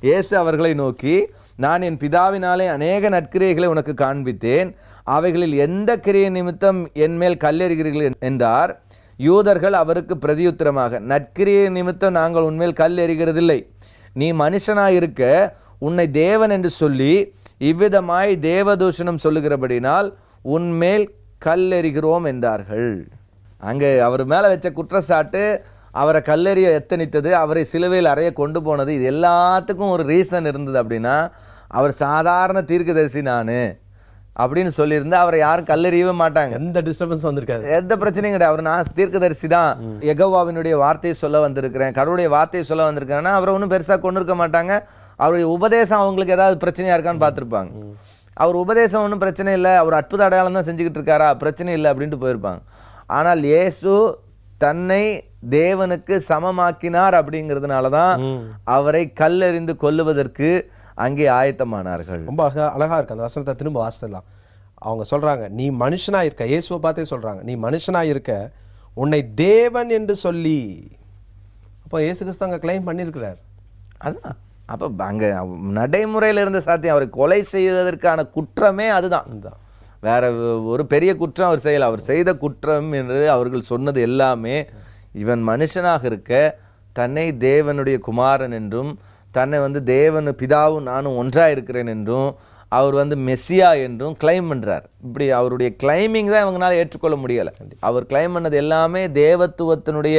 இயேசு அவர்களை நோக்கி, நான் என் பிதாவினாலே அநேக நற்கிரியைகளை உனக்கு காண்பித்தேன், அவைகளில் எந்த கிரியை நிமித்தம் என் மேல் கல்லெறிகிறீர்கள் என்றார். யூதர்கள் அவருக்கு பிரதியுத்தரமாக, நற்கிரியை நிமித்தம் நாங்கள் உன்மேல் கல் எறிகிறதில்லை, நீ மனுஷனாயிருக்க உன்னை தேவன் என்று சொல்லி இவ்விதமாய் தேவதூஷணம் சொல்லுகிறபடினால் உன்மேல் கல் எறிகிறோம் என்றார்கள். அங்கே அவர் மேலே வச்ச குற்றச்சாட்டு, அவரை கல்லெறிய எத்தனித்தது, அவரை சிலுவையில் அறைய கொண்டு போனது, இது எல்லாத்துக்கும் ஒரு ரீசன் இருந்தது. அப்படின்னா அவர் சாதாரண தீர்க்கதரிசி நான் அப்படின்னு சொல்லியிருந்தா அவரை யாரும் கல்லெறியவே மாட்டாங்க. எந்த டிஸ்டர்பன்ஸ் வந்திருக்காது, எந்த பிரச்சனையும் கிடையாது. அவர் நான் தீர்க்கதரிசி தான், யெகோவாவினுடைய வார்த்தையை சொல்ல வந்திருக்கிறேன், கடவுளுடைய வார்த்தையை சொல்ல வந்திருக்கிறேன்னா அவரை ஒன்றும் பெருசாக கொண்டு இருக்க மாட்டாங்க. அவருடைய உபதேசம் அவங்களுக்கு ஏதாவது பிரச்சனையா இருக்கான்னு பார்த்துருப்பாங்க. அவர் உபதேசம் ஒன்றும் பிரச்சனை இல்லை, அவர் அற்புத அடையாளம் தான் செஞ்சுக்கிட்டு இருக்காரா, பிரச்சனை இல்லை அப்படின்ட்டு போயிருப்பாங்க. ஆனால் இயேசு தன்னை தேவனுக்கு சமமாக்கினார் அப்படிங்கிறதுனால தான் அவரை கல்லெறிந்து கொல்லுவதற்கு அங்கே ஆயத்தமானார்கள். ரொம்ப அழகா இருக்கு. அந்த வசனத்தை திரும்ப வாசிடலாம். அவங்க சொல்றாங்க, நீ மனுஷனா இருக்க, இயேசுவை பார்த்தே சொல்றாங்க, நீ மனுஷனா இருக்க உன்னை தேவன் என்று சொல்லி. அப்போ இயேசு கிறிஸ்து அங்கே கிளைம் பண்ணியிருக்கிறார். அதுதான் அப்போ அங்கே நடைமுறையில் இருந்த சாத்தியம், அவரை கொலை செய்வதற்கான குற்றமே அதுதான். வேற ஒரு பெரிய குற்றம் அவர் செய்யலை. அவர் செய்த குற்றம் என்று அவர்கள் சொன்னது எல்லாமே, இவன் மனுஷனாக இருக்க தன்னை தேவனுடைய குமாரன் என்றும், தன்னை தேவன் பிதாவும் நானும் ஒன்றாக இருக்கிறேன் என்றும், அவர் மெஸ்ஸியா என்றும் கிளைம் பண்ணுறார். இப்படி அவருடைய கிளைமிங் தான் இவங்களால ஏற்றுக்கொள்ள முடியலை. அவர் கிளைம் பண்ணது எல்லாமே தேவத்துவத்தினுடைய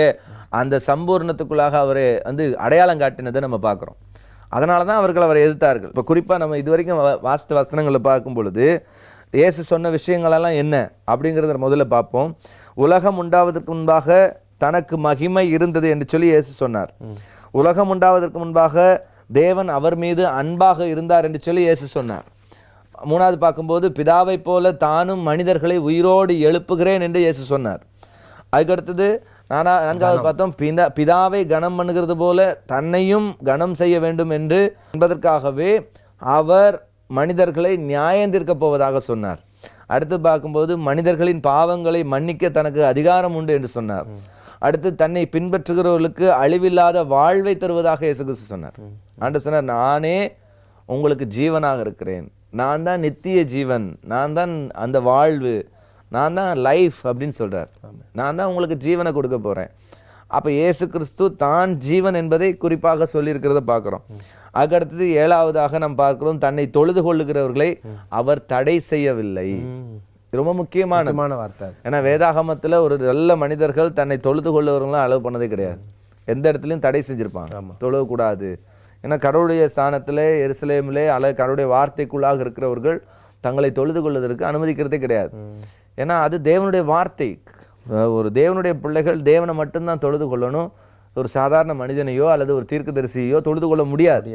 அந்த சம்பூர்ணத்துக்குள்ளாக அவர் அடையாளம் காட்டினதை நம்ம பார்க்குறோம். அதனால தான் அவர்கள் அவரை எதிர்த்தார்கள். இப்போ குறிப்பாக நம்ம இது வரைக்கும் வாசித்த வசனங்களை பார்க்கும் பொழுது இயேசு சொன்ன விஷயங்களெல்லாம் என்ன அப்படிங்கிறத முதல்ல பார்ப்போம். உலகம் உண்டாவதற்கு முன்பாக தனக்கு மகிமை இருந்தது என்று சொல்லி இயேசு சொன்னார். உலகம் உண்டாவதற்கு முன்பாக தேவன் அவர் மீது அன்பாக இருந்தார் என்று சொல்லி இயேசு சொன்னார். மூணாவது பார்க்கும்போது பிதாவை போல தானும் மனிதர்களை உயிரோடு எழுப்புகிறேன் என்று இயேசு சொன்னார். அதுக்கடுத்தது நான்காவது பார்த்தோம், பிதாவை கனம் பண்ணுகிறது போல தன்னையும் கனம் செய்ய வேண்டும் என்று என்பதற்காகவே அவர் மனிதர்களை நியாயம் தீர்க்க போவதாக சொன்னார். அடுத்து பார்க்கும்போது மனிதர்களின் பாவங்களை மன்னிக்க தனக்கு அதிகாரம் உண்டு என்று சொன்னார். அடுத்து தன்னை பின்பற்றுகிறவர்களுக்கு அழிவில்லாத வாழ்வை தருவதாக இயேசு கிறிஸ்து சொன்னார். ஆண்டு சொன்னார், நானே உங்களுக்கு ஜீவனாக இருக்கிறேன், நான் தான் நித்திய ஜீவன், நான் தான் அந்த வாழ்வு, நான் தான் லைஃப் அப்படின்னு சொல்றார். நான் தான் உங்களுக்கு ஜீவனை கொடுக்க போறேன். அப்போ இயேசு கிறிஸ்து தான் ஜீவன் என்பதை குறிப்பாக சொல்லியிருக்கிறத பார்க்குறோம். அதுக்கடுத்தது ஏழாவதாக நாம் பார்க்கிறோம், தன்னை தொழுது கொள்ளுகிறவர்களை அவர் தடை செய்யவில்லை. ரொம்ப முக்கியமான வார்த்தை. ஏன்னா வேதாகமத்தில் ஒரு நல்ல மனிதர்கள் தன்னை தொழுது கொள்ளுகிறவங்களும் அளவு பண்ணதே கிடையாது. எந்த இடத்துலையும் தடை செஞ்சிருப்பாங்க, தொழுகக்கூடாது. ஏன்னா கடவுளுடைய ஸ்தானத்தில் எருசலேமிலே அல்லது கடவுளுடைய வார்த்தைக்குள்ளாக இருக்கிறவர்கள் தங்களை தொழுது கொள்வதற்கு அனுமதிக்கிறதே கிடையாது. ஏன்னா அது தேவனுடைய வார்த்தை. ஒரு தேவனுடைய பிள்ளைகள் தேவனை மட்டும்தான் தொழுது கொள்ளணும். ஒரு சாதாரண மனிதனையோ அல்லது ஒரு தீர்க்கதரிசியோ தொழுது கொள்ள முடியாது.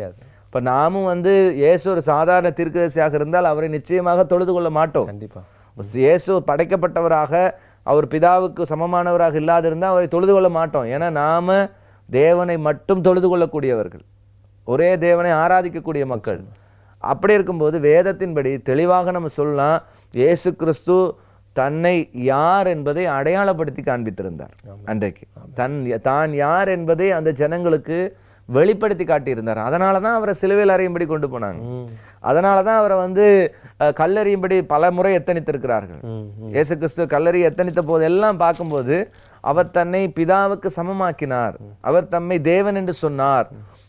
இப்போ நாமும் இயேசு ஒரு சாதாரண தீர்க்கதரிசியாக இருந்தால் அவரை நிச்சயமாக தொழுது கொள்ள மாட்டோம். கண்டிப்பாக இயேசு படைக்கப்பட்டவராக அவர் பிதாவுக்கு சமமானவராக இல்லாதிருந்தால் அவரை தொழுது கொள்ள மாட்டோம். ஏன்னா நாம தேவனை மட்டும் தொழுது கொள்ளக்கூடியவர்கள், ஒரே தேவனை ஆராதிக்கக்கூடிய மக்கள். அப்படி இருக்கும்போது வேதத்தின்படி தெளிவாக நம்ம சொல்லலாம், இயேசு கிறிஸ்து தன்னை யார் என்பதை அடையாளப்படுத்தி காண்பித்திருந்தார். அன்றைக்கு தான் யார் என்பதை அந்த ஜனங்களுக்கு வெளிப்படுத்தி காட்டியிருந்தார். அதனால தான் அவரை சிலுவையில் அறையும்படி கொண்டு போனாங்க. அதனால தான் அவரை கல்லறியும்படி பல முறை எத்தனித்திருக்கிறார்கள். இயேசு கிறிஸ்து கல்லறி எத்தனித்த போதெல்லாம் பார்க்கும்போது அவர் தன்னை பிதாவுக்கு சமமாக்கினார், அவர் தம்மை தேவன் என்று சொன்னார்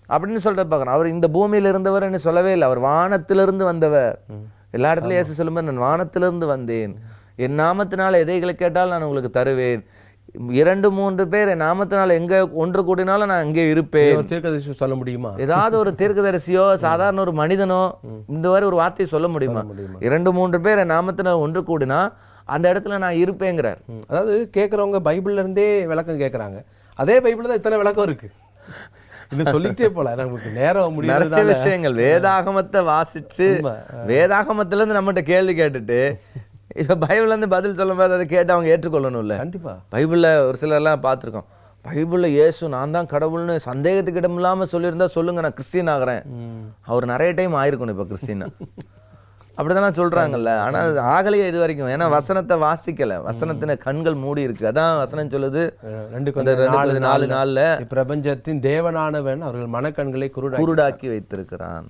அப்படின்னு சொல்லிட்டு பார்க்குறோம். அவர் இந்த பூமியில் இருந்தவர் என்று சொல்லவே இல்லை, அவர் வானத்திலிருந்து வந்தவர். எல்லா இடத்துலையும் இயேசு சொல்லும்போது, நான் வானத்திலிருந்து வந்தேன், என் நாமத்தினால் எதைகளை கேட்டால் நான் உங்களுக்கு தருவேன், 2-3 பேர் என் நாமத்தினால் எங்க ஒன்று கூடினாலும் நான் அங்கே இருப்பேன். தீர்க்கதரிசி சொல்ல முடியுமா? ஏதாவது ஒரு தீர்க்கதரிசியோ சாதாரண ஒரு மனிதனோ இந்த மாதிரி ஒரு வார்த்தையை சொல்ல முடியுமா? 2-3 பேர் என் நாமத்தினால் ஒன்று கூடினா அந்த இடத்துல நான் இருப்பேங்கிறார். அதாவது கேட்குறவங்க பைபிள்ல இருந்தே விளக்கம் கேட்குறாங்க. அதே பைபிள் தான் இத்தனை விளக்கம் இருக்கு. இன்னும் சொல்லிட்டே போல, நமக்கு நேரம் முடியாத விஷயங்கள். வேதாகமத்தை வாசிச்சு வேதாகமத்திலேருந்து நம்மகிட்ட கேள்வி கேட்டுட்டு இப்போ பைபிள்லேருந்து பதில் சொல்லும் போது அதை கேட்டு அவங்க ஏற்றுக்கொள்ளணும்ல. கண்டிப்பா பைபிளில் ஒரு சிலர்லாம் பார்த்துருக்கோம், பைபிளில் இயேசு நான் தான் கடவுள்னு சந்தேகத்துக்கு இடம் இல்லாமல் சொல்லியிருந்தா சொல்லுங்க, நான் கிறிஸ்டின் ஆகிறேன். அவர் நிறைய டைம் ஆயிருக்கணும் இப்போ கிறிஸ்டினா, அப்படிதானே சொல்றாங்கல்ல. ஆனா அது ஆகலையே இது வரைக்கும். ஏன்னா வசனத்தை வாசிக்கல, வசனத்தின கண்கள் மூடி இருக்கு. அதான் வசனம் சொல்லுது 2:4 பிரபஞ்சத்தின் தேவனானவன் அவர்கள் மனக்கண்களை குருடாக்கி வைத்திருக்கிறான்.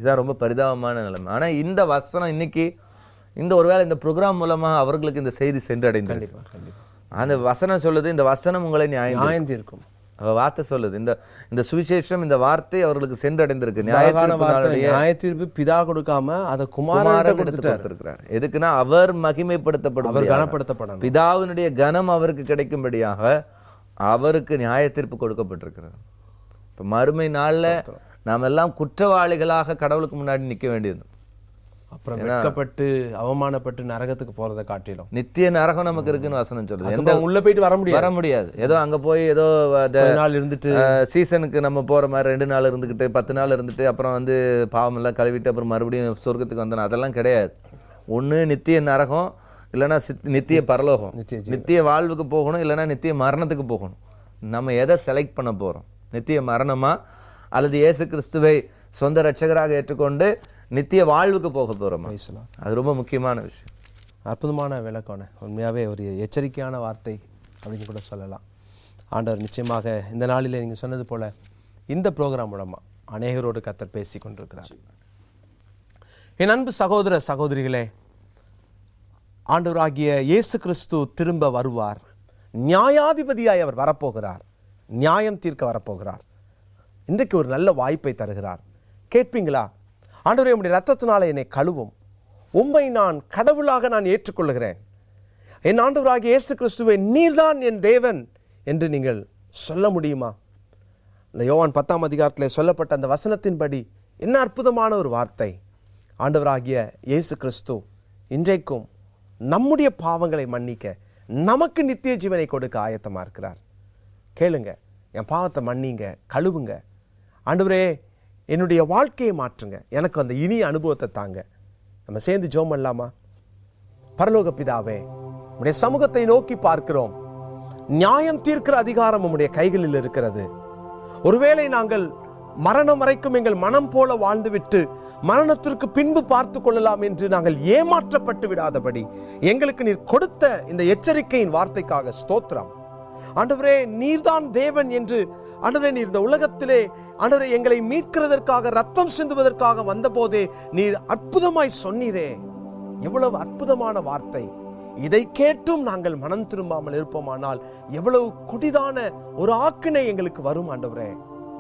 இதான் ரொம்ப பரிதாபமான நிலைமை. ஆனா இந்த வசனம் இன்னைக்கு இந்த ஒருவேளை இந்த ப்ரோக்ராம் மூலமா அவர்களுக்கு இந்த செய்தி சென்றடைந்து, அந்த வசனம் சொல்லுது, இந்த வசனம் உங்களை நியாயம் தீர்க்கும். வார்த்தை சொல்லுது, இந்த சுவிசேஷம், இந்த வார்த்தை அவர்களுக்கு சென்றடைந்திருக்கு. நியாய தீர்ப்பு பிதா கொடுக்காம அதை குமாரன் கொடுத்திருக்கிறார். எதுக்குன்னா அவர் மகிமைப்படுத்தப்படும், அவர் கனப்படுத்தப்படும், பிதாவினுடைய கனம் அவருக்கு கிடைக்கும்படியாக அவருக்கு நியாய தீர்ப்பு கொடுக்கப்பட்டிருக்கிறார். இப்ப மறுமை நாள்ல நாம் எல்லாம் குற்றவாளிகளாக கடவுளுக்கு முன்னாடி நிற்க வேண்டியது. அப்புறம் வெட்கப்பட்டு அவமானப்பட்டு நரகத்துக்கு போறதை காட்டிலும் நித்திய நரகம் நமக்கு இருக்குன்னு வசனம் சொல்லுது. எந்த உள்ள போயிட்டு வர முடியாது. ஏதோ அங்க போய் ஏதோ நாள் இருந்துட்டு சீசனுக்கு நம்ம போற மாதிரி 2 நாள் இருந்துக்கிட்டு 10 நாள் இருந்துட்டு அப்புறம் வந்து பாவம் எல்லாம் கழுவிட்டு அப்புறம் மறுபடியும் சொர்க்கத்துக்கு வந்தோம், அதெல்லாம் கிடையாது. ஒண்ணு நித்திய நரகம், இல்லைன்னா நித்திய பரலோகம். நித்திய வாழ்வுக்கு போகணும், இல்லைன்னா நித்திய மரணத்துக்கு போகணும். நம்ம எதை செலக்ட் பண்ண போறோம்? நித்திய மரணமா அல்லது இயேசு கிறிஸ்துவை சொந்த ரட்சகராக ஏற்றுக்கொண்டு நித்திய வாழ்வுக்கு போக போகிறோமா? அது ரொம்ப முக்கியமான விஷயம். அற்புதமான விளக்கம், உண்மையாகவே ஒரு எச்சரிக்கையான வார்த்தை அப்படின்னு கூட சொல்லலாம். ஆண்டவர் நிச்சயமாக இந்த நாளில் நீங்கள் சொன்னது போல் இந்த ப்ரோக்ராம் மூலமாக அநேகரோடு கர்த்தர் பேசி கொண்டிருக்கிறார். என் அன்பு சகோதர சகோதரிகளே, ஆண்டவராகிய இயேசு கிறிஸ்து திரும்ப வருவார். நியாயாதிபதியாய் அவர் வரப்போகிறார், நியாயம் தீர்க்க வரப்போகிறார். இன்றைக்கு ஒரு நல்ல வாய்ப்பை தருகிறார். கேட்பீங்களா? ஆண்டவரே, உம்முடைய ரத்தத்தினால என்னை கழுவும், உம்மை நான் கடவுளாக நான் ஏற்றுக்கொள்கிறேன், என் ஆண்டவராகிய இயேசு கிறிஸ்துவை நீர்தான் என் தேவன் என்று நீங்கள் சொல்ல முடியுமா? இந்த யோவான் 10ஆம் அதிகாரத்தில் சொல்லப்பட்ட அந்த வசனத்தின்படி என்ன அற்புதமான ஒரு வார்த்தை! ஆண்டவராகிய இயேசு கிறிஸ்து இன்றைக்கும் நம்முடைய பாவங்களை மன்னிக்க, நமக்கு நித்திய ஜீவனை கொடுக்க ஆயத்தமாக இருக்கிறார். கேளுங்க, என் பாவத்தை மன்னிங்க, கழுவுங்க. ஆண்டவரே, என்னுடைய வாழ்க்கையை மாற்றுங்க, எனக்கு அந்த இனிய அனுபவத்தை தாங்க. நம்ம சேர்ந்து ஜெபம் பண்ணலாமா? பரலோக பிதாவே, உம்முடைய சமூகத்தை நோக்கி பார்க்கிறோம். நியாயம் தீர்க்கிற அதிகாரம் உம்முடைய கைகளில் இருக்கிறது. ஒருவேளை நாங்கள் மரணம் வரைக்கும் எங்கள் மனம் போல வாழ்ந்துவிட்டு மரணத்திற்கு பின்பு பார்த்து கொள்ளலாம் என்று நாங்கள் ஏமாற்றப்பட்டு விடாதபடி எங்களுக்கு நீர் கொடுத்த இந்த எச்சரிக்கையின் வார்த்தைக்காக ஸ்தோத்திரம். ஆண்டவரே, நீர்தான் தேவன் என்று ஆண்டவரே, நீர் இந்த உலகத்திலே ஆண்டவரே எங்களை மீட்கிறதற்காக ரத்தம் சிந்துவதற்காக வந்த போதே நீர் அற்புதமாய் சொன்னீரே. எவ்வளவு அற்புதமான வார்த்தை! இதை கேட்டும் நாங்கள் மனம் திரும்பாமல் இருப்போமானால் எவ்வளவு கொடிதான ஒரு ஆக்கினை எங்களுக்கு வரும். ஆண்டவரே,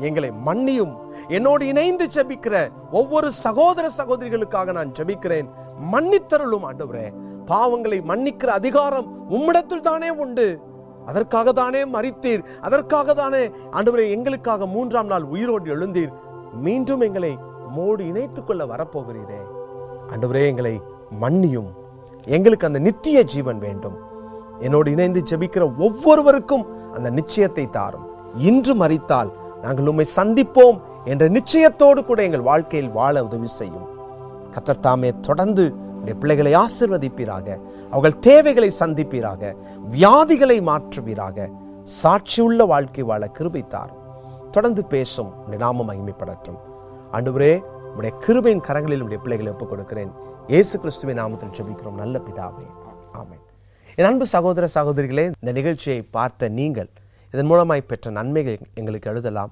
எங்களை மன்னியும். என்னோடு இணைந்து ஜெபிக்கிற ஒவ்வொரு சகோதர சகோதரிகளுக்காக நான் ஜெபிக்கிறேன், மன்னித்தருளும். ஆண்டவரே, பாவங்களை மன்னிக்கிற அதிகாரம் உம்மிடத்தில் தானே உண்டு. அதற்காக தானே மரித்தீர், அதற்காக தானே ஆண்டவரே எங்களுக்காக 3ஆம் நாள் உயிரோடு எழுந்தீர். மீண்டும் எங்களை உம்மோடு இணைத்துக் கொள்ள வரப்போகிறீரே. ஆண்டவரே, எங்களை மன்னியும். எங்களுக்கு அந்த நித்திய ஜீவன் வேண்டும். என்னோடு இணைந்து ஜெபிக்கிற ஒவ்வொருவருக்கும் அந்த நிச்சயத்தை தாரும். இன்று மரித்தால் நாங்கள் உம்மை சந்திப்போம் என்ற நிச்சயத்தோடு கூட எங்கள் வாழ்க்கையில் வாழ உதவி செய்யும். கர்த்தர் தாமே தொடர்ந்து பிள்ளைகளை ஆசீர்வதிப்பீராக, அவர்கள் தேவைகளை சந்திப்பீராக, வியாதிகளை மாற்றுவீராக, சாட்சியுள்ள வாழ்க்கை வாழ கிருபை தாரும். தொடர்ந்து பேசும், உடைய நாமம் மகிமைப்படட்டும். ஆண்டவரே, உடைய கிருபையின் கரங்களில் உடைய பிள்ளைகளை ஒப்புக் கொடுக்கிறேன். இயேசு கிறிஸ்துவின் நாமத்தில் ஜெபிக்கிறோம் நல்ல பிதாவே, ஆமென். என் அன்பு சகோதர சகோதரிகளே, இந்த நிகழ்ச்சியை பார்த்த நீங்கள் இதன் மூலமாய் பெற்ற நன்மைகள் எங்களுக்கு எழுதலாம்.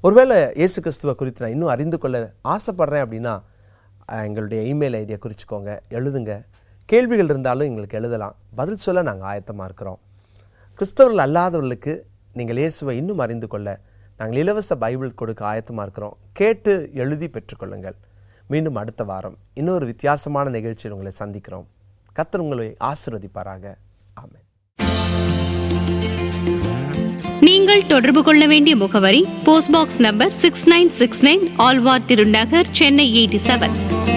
ஒருவேளை இயேசு கிறிஸ்துவை குறித்து நான் இன்னும் அறிந்து கொள்ள ஆசைப்படுறேன் அப்படின்னா எங்களுடைய இமெயில் ஐடியை குறிச்சிக்கோங்க, எழுதுங்க. கேள்விகள் இருந்தாலும் எங்களுக்கு எழுதலாம், பதில் சொல்ல நாங்கள் ஆயத்தமாக இருக்கிறோம். கிறிஸ்தவர்கள் அல்லாதவர்களுக்கு நீங்கள் இயேசுவை இன்னும் அறிந்து கொள்ள நாங்கள் இலவச பைபிள் கொடுக்க ஆயத்தமாக இருக்கிறோம். கேட்டு எழுதி பெற்றுக்கொள்ளுங்கள். மீண்டும் அடுத்த வாரம் இன்னொரு வித்தியாசமான நிகழ்ச்சியில் உங்களை சந்திக்கிறோம். கர்த்தர் உங்களை ஆசீர்வதிப்பாராக. ஆமென். நீங்கள் தொடர்பு கொள்ள வேண்டிய முகவரி post box number 6969 Alwar Thirunagar, Chennai 87.